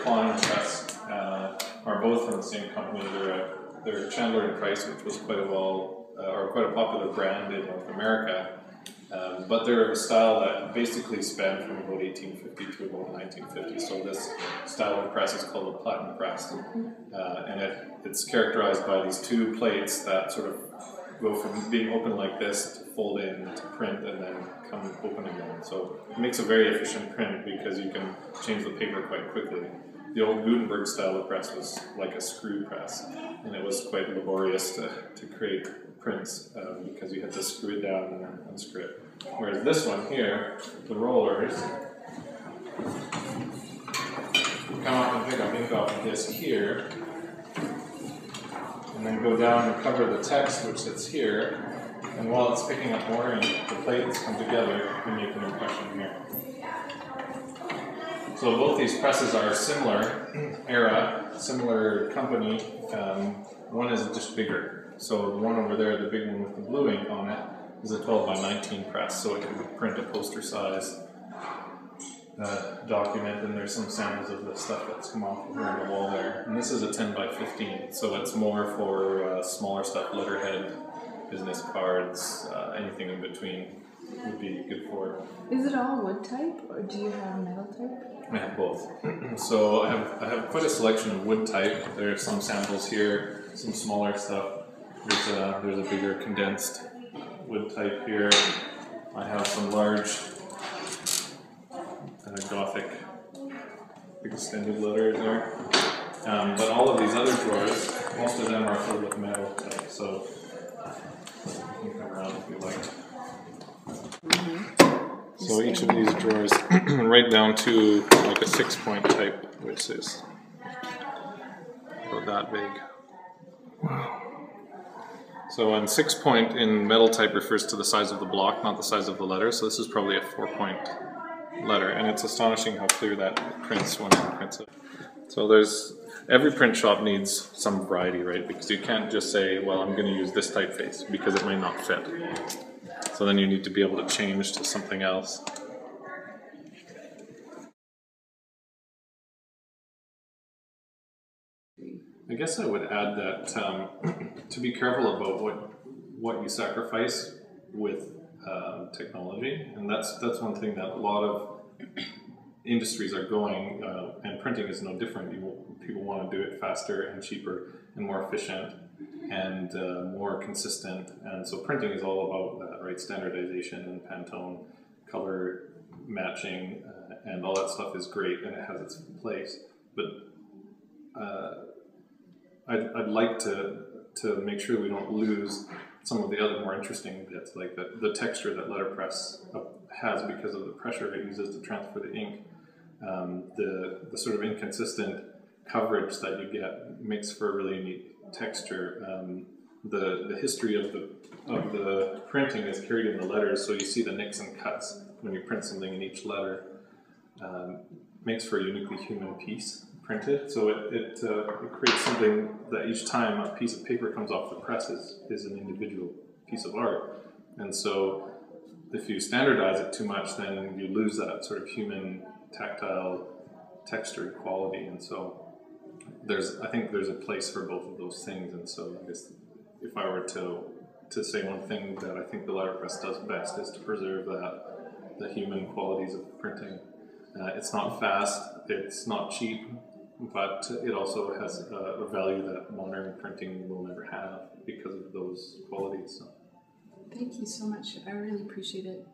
Clawhammer Letterpress are both from the same company. They're Chandler and Price, which was quite a popular brand in North America. But they're a style that basically spanned from about 1850 to about 1950. So this style of press is called a platen press, and it's characterized by these two plates that sort of go from being open like this to fold in to print and then come open again. So it makes a very efficient print because you can change the paper quite quickly. The old Gutenberg style of press was like a screw press, and it was quite laborious to create prints because you had to screw it down and then unscrew it. Whereas this one here, the rollers, come up and pick up ink off of this here, and then go down and cover the text which sits here, and while it's picking up more ink, the plates come together and make an impression here. So both these presses are similar era, similar company. One is just bigger. So the one over there, the big one with the blue ink on it, is a 12 by 19 press, so it can print a poster size document, and there's some samples of the stuff that's come off around the wall there. And this is a 10 by 15, so it's more for smaller stuff, letterhead, business cards, anything in between would be good for. Is it all wood type, or do you have metal type? I have both. So I have quite a selection of wood type. There are some samples here, some smaller stuff. There's a bigger condensed wood type here. I have some large Gothic extended letters there. But all of these other drawers, most of them are filled with metal type. So you can come around if you like. So each of these drawers, right down to like a 6-point type, which is about that big. Wow. So 6-point in metal type refers to the size of the block, not the size of the letter. So this is probably a 4-point letter, and it's astonishing how clear that prints when it prints it. So every print shop needs some variety, right? Because you can't just say, well, I'm going to use this typeface because it might not fit. So then you need to be able to change to something else. I guess I would add that to be careful about what you sacrifice with technology, and that's one thing that a lot of industries are going, and printing is no different. People want to do it faster and cheaper and more efficient and more consistent, and so printing is all about that, right? Standardization and Pantone, color matching, and all that stuff is great and it has its place. But I'd like to make sure we don't lose some of the other more interesting bits, like the texture that letterpress has because of the pressure it uses to transfer the ink. The sort of inconsistent coverage that you get makes for a really neat texture. The history of the printing is carried in the letters, so you see the nicks and cuts when you print something in each letter. Makes for a uniquely human piece printed, so it creates something that each time a piece of paper comes off the press is an individual piece of art. And so if you standardize it too much, then you lose that sort of human tactile textured quality. And so I think there's a place for both of those things. And so I guess if I were to say one thing that I think the letterpress does best is to preserve the human qualities of printing. It's not fast, it's not cheap, but it also has a value that modern printing will never have because of those qualities. So. Thank you so much. I really appreciate it.